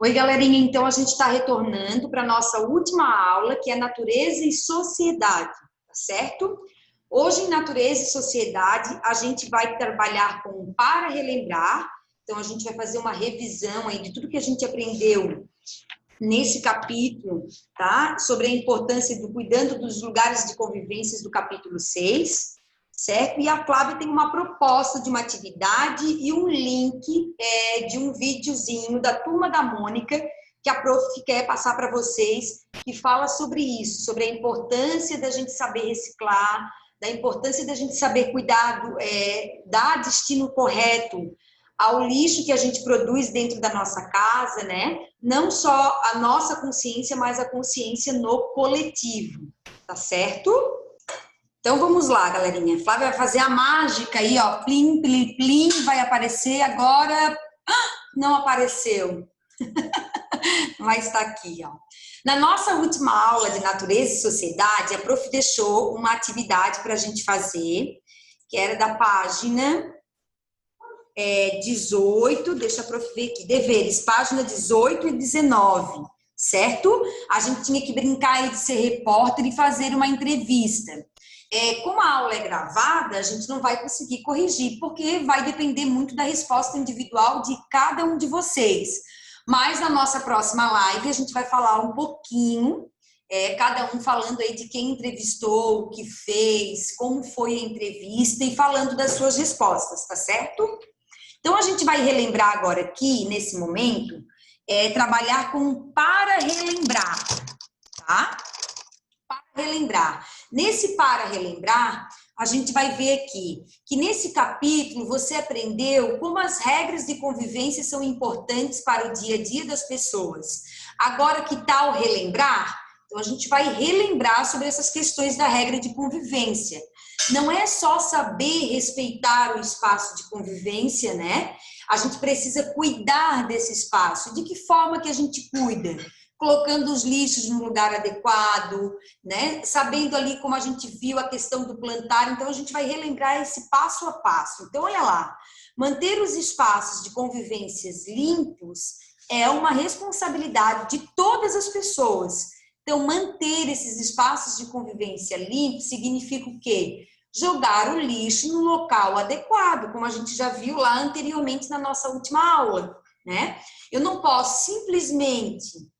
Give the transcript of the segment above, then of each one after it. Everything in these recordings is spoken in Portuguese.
Oi, galerinha. Então, a gente está retornando para a nossa última aula, que é Natureza e Sociedade, tá certo? Hoje, em Natureza e Sociedade, a gente vai trabalhar com para relembrar. Então, a gente vai fazer uma revisão aí de tudo que a gente aprendeu nesse capítulo, tá? Sobre a importância do cuidando dos lugares de convivências do capítulo 6, certo? E a Flávia tem uma proposta de uma atividade e um link de um videozinho da Turma da Mônica, que a prof quer passar para vocês, que fala sobre isso, sobre a importância da gente saber reciclar, da importância da gente saber cuidar, dar destino correto ao lixo que a gente produz dentro da nossa casa, né? Não só a nossa consciência, mas a consciência no coletivo, tá certo? Então, vamos lá, galerinha. Flávia vai fazer a mágica aí, ó. Plim, plim, plim, vai aparecer agora. Não apareceu. Mas está aqui, ó. Na nossa última aula de Natureza e Sociedade, a prof deixou uma atividade para a gente fazer, que era da página 18, deixa a prof ver aqui, deveres, página 18 e 19, certo? A gente tinha que brincar aí de ser repórter e fazer uma entrevista. Como a aula é gravada, a gente não vai conseguir corrigir, porque vai depender muito da resposta individual de cada um de vocês. Mas na nossa próxima live a gente vai falar um pouquinho, cada um falando aí de quem entrevistou, o que fez, como foi a entrevista e falando das suas respostas, tá certo? Então a gente vai relembrar agora aqui, nesse momento, trabalhar com para relembrar, tá? Para relembrar. Nesse para relembrar, a gente vai ver aqui que nesse capítulo você aprendeu como as regras de convivência são importantes para o dia a dia das pessoas. Agora, que tal relembrar? Então, a gente vai relembrar sobre essas questões da regra de convivência. Não é só saber respeitar o espaço de convivência, né? A gente precisa cuidar desse espaço. De que forma que a gente cuida? Colocando os lixos no lugar adequado, né? Sabendo ali como a gente viu a questão do plantar, então a gente vai relembrar esse passo a passo. Então, olha lá, manter os espaços de convivências limpos é uma responsabilidade de todas as pessoas. Então, manter esses espaços de convivência limpos significa o quê? Jogar o lixo no local adequado, como a gente já viu lá anteriormente na nossa última aula, né? Eu não posso simplesmente...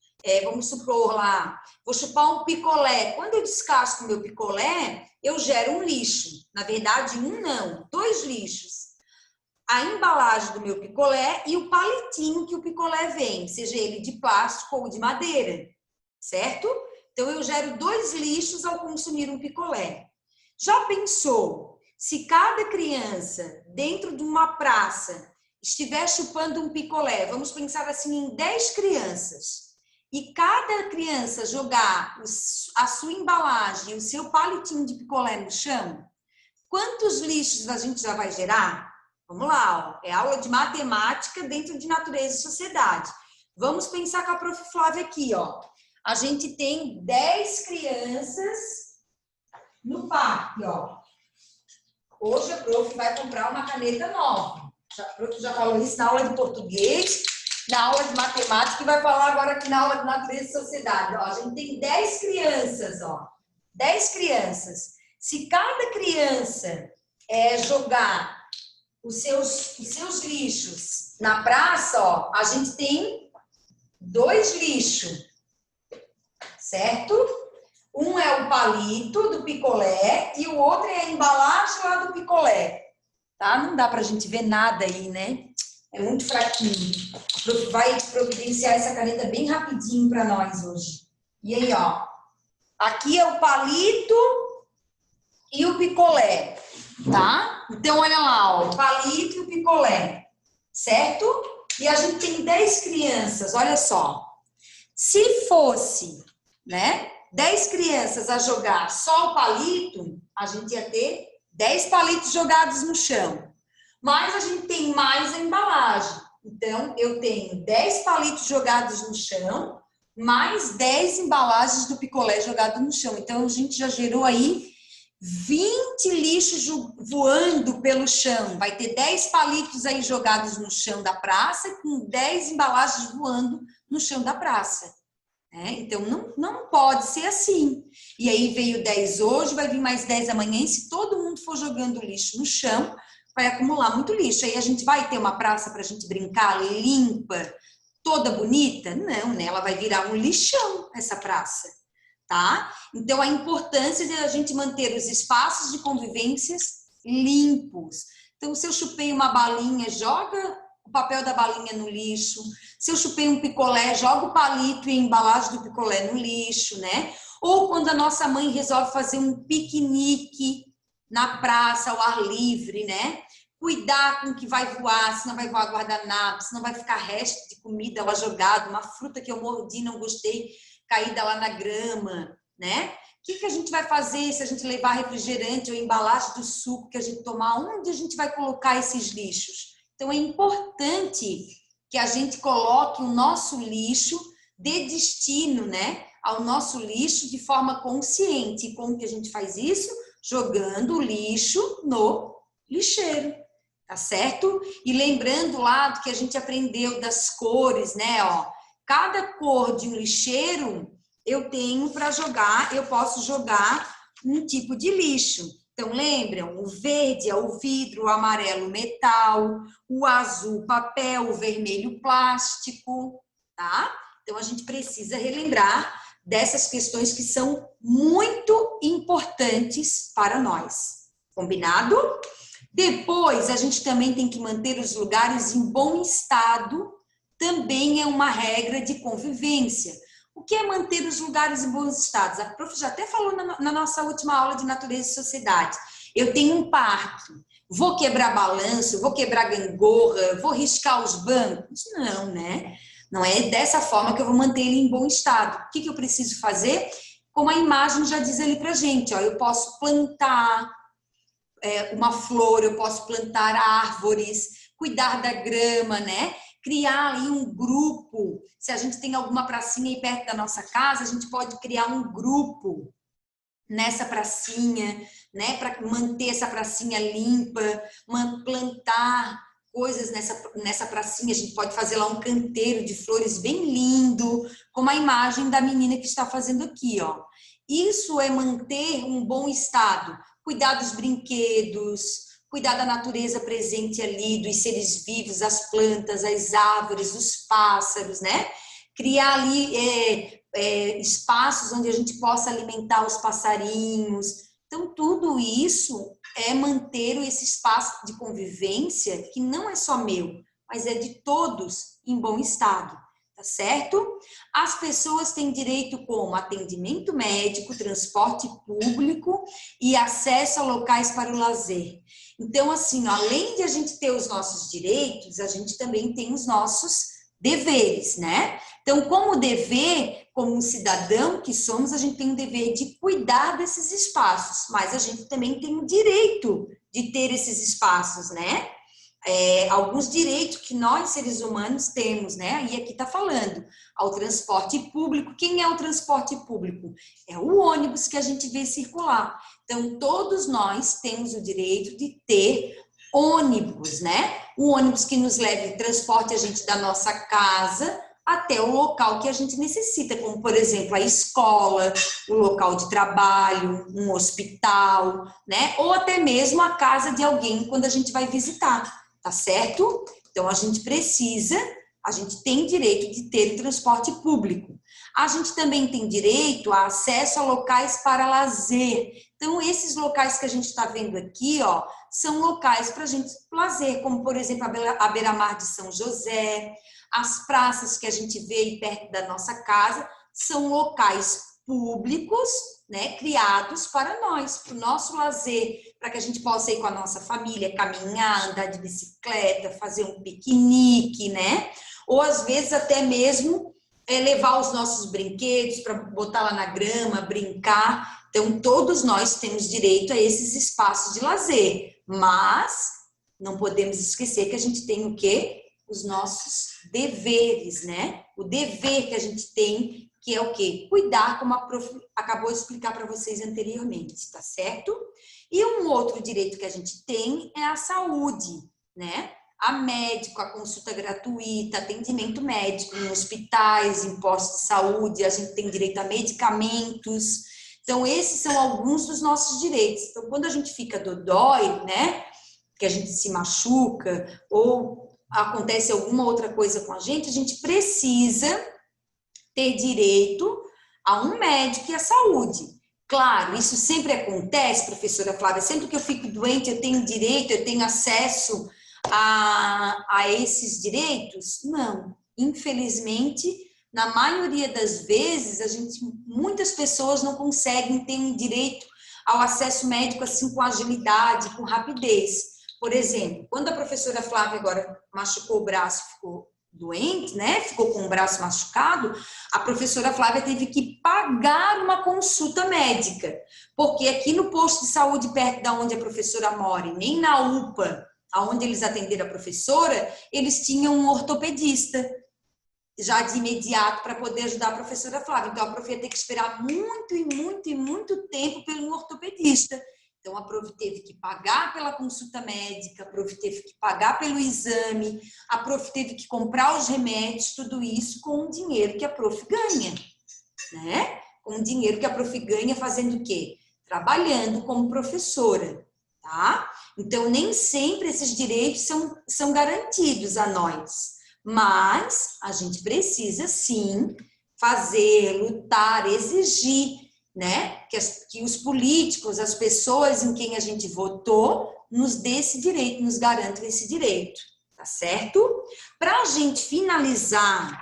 vamos supor lá, vou chupar um picolé. Quando eu descasco o meu picolé, eu gero um lixo. Na verdade, um não, 2 lixos. A embalagem do meu picolé e o palitinho que o picolé vem, seja ele de plástico ou de madeira, certo? Então, eu gero 2 lixos ao consumir um picolé. Já pensou, se cada criança dentro de uma praça estiver chupando um picolé, vamos pensar assim em 10 crianças, e cada criança jogar a sua embalagem, o seu palitinho de picolé no chão, quantos lixos a gente já vai gerar? Vamos lá, ó. É aula de matemática dentro de Natureza e Sociedade. Vamos pensar com a prof. Flávia aqui, ó. A gente tem 10 crianças no parque, ó. Hoje a prof vai comprar uma caneta nova. A prof já falou isso na aula de português, na aula de matemática, e vai falar agora aqui na aula de Natureza e Sociedade. Ó, a gente tem 10 crianças, ó. 10 crianças. Se cada criança jogar os seus lixos na praça, ó, a gente tem 2 lixos, certo? Um é o palito do picolé e o outro é a embalagem lá do picolé. Tá? Não dá pra gente ver nada aí, né? É muito fraquinho. Vai providenciar essa caneta bem rapidinho para nós hoje. E aí, ó. Aqui é o palito e o picolé, tá? Então, olha lá, ó. O palito e o picolé, certo? E a gente tem 10 crianças, olha só. Se fosse, né, 10 crianças a jogar só o palito, a gente ia ter 10 palitos jogados no chão. Mas a gente tem mais a embalagem. Então, eu tenho 10 palitos jogados no chão, mais 10 embalagens do picolé jogado no chão. Então, a gente já gerou aí 20 lixos voando pelo chão. Vai ter 10 palitos aí jogados no chão da praça, com 10 embalagens voando no chão da praça. Então, não pode ser assim. E aí veio 10 hoje, vai vir mais 10 amanhã, e se todo mundo for jogando lixo no chão, vai acumular muito lixo. Aí a gente vai ter uma praça para a gente brincar limpa, toda bonita? Não, né? Ela vai virar um lixão, essa praça, tá? Então, a importância de a gente manter os espaços de convivências limpos. Então, se eu chupei uma balinha, joga o papel da balinha no lixo. Se eu chupei um picolé, joga o palito e a embalagem do picolé no lixo, né? Ou quando a nossa mãe resolve fazer um piquenique na praça, ao ar livre, né? Cuidar com o que vai voar, se não vai voar guardanapo, se não vai ficar resto de comida lá jogado, uma fruta que eu mordi, não gostei, caída lá na grama, né? O que a gente vai fazer se a gente levar refrigerante ou embalagem do suco que a gente tomar? Onde a gente vai colocar esses lixos? Então, é importante que a gente coloque o nosso lixo, dê destino, né, ao nosso lixo de forma consciente. E como que a gente faz isso? Jogando o lixo no lixeiro, tá certo? E lembrando lá do que a gente aprendeu das cores, né, ó, cada cor de um lixeiro eu tenho para jogar, eu posso jogar um tipo de lixo. Então, lembram? O verde é o vidro, o amarelo, o metal, o azul, papel, o vermelho, plástico, tá? Então, a gente precisa relembrar dessas questões que são muito importantes para nós. Combinado? Depois, a gente também tem que manter os lugares em bom estado, também é uma regra de convivência. O que é manter os lugares em bons estados? A prof já até falou na nossa última aula de Natureza e Sociedade. Eu tenho um parque, vou quebrar balanço, vou quebrar gangorra, vou riscar os bancos? Não, né? Não é dessa forma que eu vou manter ele em bom estado. O que eu preciso fazer? Como a imagem já diz ali pra gente, ó, eu posso plantar uma flor, eu posso plantar árvores, cuidar da grama, né? Criar aí um grupo. Se a gente tem alguma pracinha aí perto da nossa casa, a gente pode criar um grupo nessa pracinha, né? Para manter essa pracinha limpa, plantar coisas nessa pracinha. A gente pode fazer lá um canteiro de flores bem lindo, como a imagem da menina que está fazendo aqui, ó. Isso é manter um bom estado. Cuidar dos brinquedos, cuidar da natureza presente ali, dos seres vivos, as plantas, as árvores, os pássaros, né? Criar ali espaços onde a gente possa alimentar os passarinhos. Então, tudo isso é manter esse espaço de convivência que não é só meu, mas é de todos em bom estado, tá certo? As pessoas têm direito como atendimento médico, transporte público e acesso a locais para o lazer. Então, assim, além de a gente ter os nossos direitos, a gente também tem os nossos deveres, né? Então, como dever, como um cidadão que somos, a gente tem o dever de cuidar desses espaços, mas a gente também tem o direito de ter esses espaços, né? Alguns direitos que nós, seres humanos, temos, né? E aqui está falando ao transporte público. Quem é o transporte público? É o ônibus que a gente vê circular. Então, todos nós temos o direito de ter ônibus, né? O ônibus que nos leve e transporte a gente da nossa casa até o local que a gente necessita, como, por exemplo, a escola, o local de trabalho, um hospital, né? Ou até mesmo a casa de alguém quando a gente vai visitar. Tá certo? Então, a gente tem direito de ter transporte público. A gente também tem direito a acesso a locais para lazer. Então, esses locais que a gente está vendo aqui, ó, são locais para a gente lazer, como, por exemplo, a beira-mar de São José, as praças que a gente vê aí perto da nossa casa, são locais públicos, né, criados para nós, para o nosso lazer, para que a gente possa ir com a nossa família, caminhar, andar de bicicleta, fazer um piquenique, né? Ou às vezes até mesmo levar os nossos brinquedos para botar lá na grama, brincar. Então, todos nós temos direito a esses espaços de lazer, mas não podemos esquecer que a gente tem o quê? Os nossos deveres, né? O dever que a gente tem que é o quê? Cuidar, como a prof acabou de explicar para vocês anteriormente, tá certo? E um outro direito que a gente tem é a saúde, né? A médico, a consulta gratuita, atendimento médico em hospitais, em postos de saúde, a gente tem direito a medicamentos. Então, esses são alguns dos nossos direitos. Então, quando a gente fica dodói, né? Que a gente se machuca ou acontece alguma outra coisa com a gente precisa ter direito a um médico e à saúde. Claro, isso sempre acontece, professora Flávia, sempre que eu fico doente, eu tenho direito, eu tenho acesso a esses direitos? Não, infelizmente, na maioria das vezes, muitas pessoas não conseguem ter um direito ao acesso médico assim com agilidade, com rapidez. Por exemplo, quando a professora Flávia agora machucou o braço, ficou doente, né? Ficou com o braço machucado, a professora Flávia teve que pagar uma consulta médica, porque aqui no posto de saúde perto da onde a professora mora, e nem na UPA, aonde eles atenderam a professora, eles tinham um ortopedista já de imediato para poder ajudar a professora Flávia. Então a prof ia ter que esperar muito tempo pelo ortopedista. Então, a prof teve que pagar pela consulta médica, a prof teve que pagar pelo exame, a prof teve que comprar os remédios, tudo isso com o dinheiro que a prof ganha, né? Com o dinheiro que a prof ganha fazendo o quê? Trabalhando como professora, tá? Então, nem sempre esses direitos são garantidos a nós, mas a gente precisa, sim, fazer, lutar, exigir, né? Que os políticos, as pessoas em quem a gente votou, nos dê esse direito, nos garantam esse direito, tá certo? Para a gente finalizar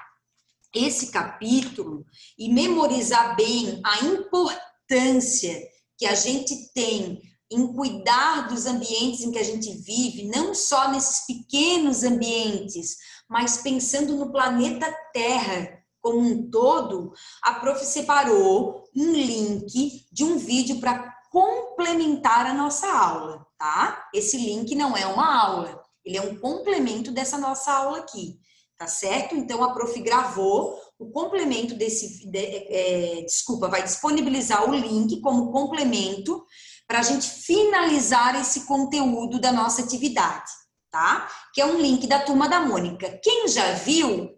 esse capítulo e memorizar bem a importância que a gente tem em cuidar dos ambientes em que a gente vive, não só nesses pequenos ambientes, mas pensando no planeta Terra como um todo, a prof separou um link de um vídeo para complementar a nossa aula, tá? Esse link não é uma aula, ele é um complemento dessa nossa aula aqui, tá certo? Então, a prof gravou o complemento vai disponibilizar o link como complemento para a gente finalizar esse conteúdo da nossa atividade, tá? Que é um link da Turma da Mônica. Quem já viu,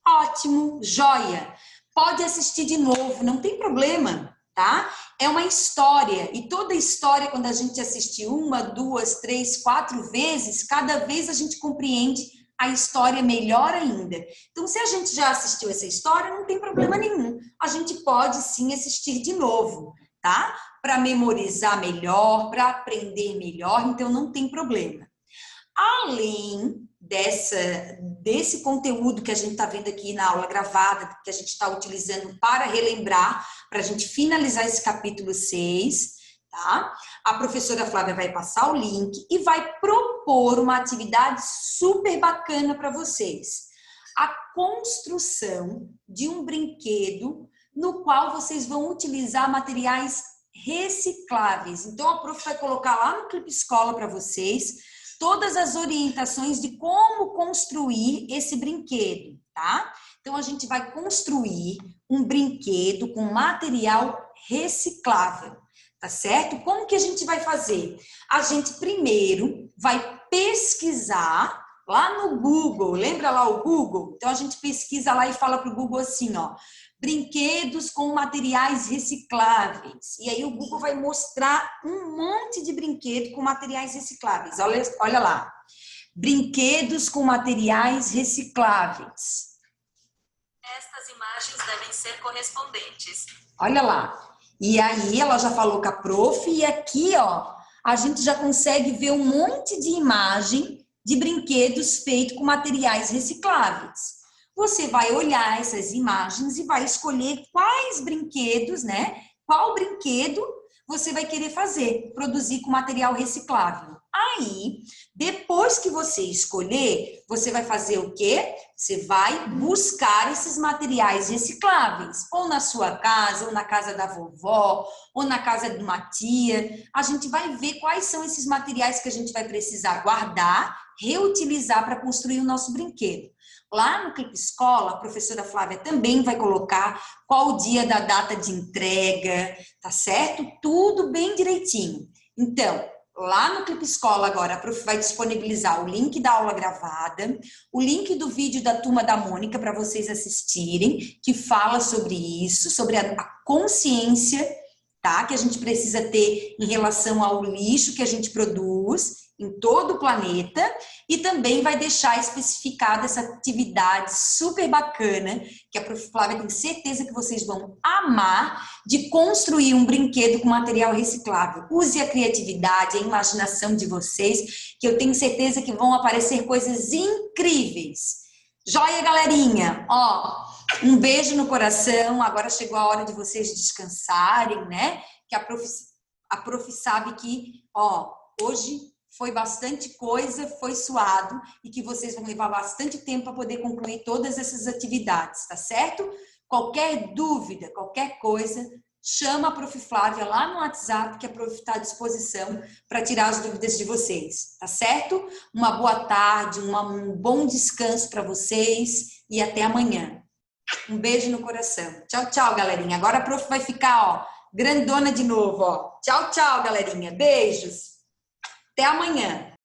ótimo, joia. Pode assistir de novo, não tem problema, tá? É uma história, e toda história, quando a gente assiste 1, 2, 3, 4 vezes, cada vez a gente compreende a história melhor ainda. Então, se a gente já assistiu essa história, não tem problema nenhum. A gente pode, sim, assistir de novo, tá? Para memorizar melhor, para aprender melhor, então não tem problema. Além desse conteúdo que a gente está vendo aqui na aula gravada, que a gente está utilizando para relembrar, para a gente finalizar esse capítulo 6, tá? A professora Flávia vai passar o link e vai propor uma atividade super bacana para vocês. A construção de um brinquedo no qual vocês vão utilizar materiais recicláveis. Então, a prof vai colocar lá no Clipe Escola para vocês todas as orientações de como construir esse brinquedo, tá? Então, a gente vai construir um brinquedo com material reciclável, tá certo? Como que a gente vai fazer? A gente primeiro vai pesquisar lá no Google, lembra lá o Google? Então, a gente pesquisa lá e fala para o Google assim, ó, brinquedos com materiais recicláveis. E aí o Google vai mostrar um monte de brinquedo com materiais recicláveis. Olha lá. Brinquedos com materiais recicláveis. Estas imagens devem ser correspondentes. Olha lá. E aí ela já falou com a prof e aqui, ó, a gente já consegue ver um monte de imagem de brinquedos feitos com materiais recicláveis. Você vai olhar essas imagens e vai escolher quais brinquedos, né? Qual brinquedo você vai querer fazer, produzir com material reciclável. Aí, depois que você escolher, você vai fazer o quê? Você vai buscar esses materiais recicláveis, ou na sua casa, ou na casa da vovó, ou na casa de uma tia. A gente vai ver quais são esses materiais que a gente vai precisar guardar, reutilizar para construir o nosso brinquedo. lá no Clipe Escola, a professora Flávia também vai colocar qual o dia da data de entrega, tá certo? Tudo bem direitinho. Então, lá no Clipe Escola agora, a prof vai disponibilizar o link da aula gravada, o link do vídeo da Turma da Mônica para vocês assistirem, que fala sobre isso, sobre a consciência, tá? Que a gente precisa ter em relação ao lixo que a gente produz em todo o planeta, e também vai deixar especificada essa atividade super bacana, que a Prof. Flávia tem certeza que vocês vão amar, de construir um brinquedo com material reciclável. Use a criatividade, a imaginação de vocês, que eu tenho certeza que vão aparecer coisas incríveis. Joia, galerinha? Ó, um beijo no coração. Agora chegou a hora de vocês descansarem, né? Que a prof sabe que, ó, hoje foi bastante coisa, foi suado, e que vocês vão levar bastante tempo para poder concluir todas essas atividades, tá certo? Qualquer dúvida, qualquer coisa, chama a Prof. Flávia lá no WhatsApp, que a Prof está à disposição para tirar as dúvidas de vocês, tá certo? Uma boa tarde, um bom descanso para vocês e até amanhã. Um beijo no coração. Tchau, tchau, galerinha. Agora a Prof vai ficar, ó, grandona de novo, ó. Tchau, tchau, galerinha. Beijos. Até amanhã.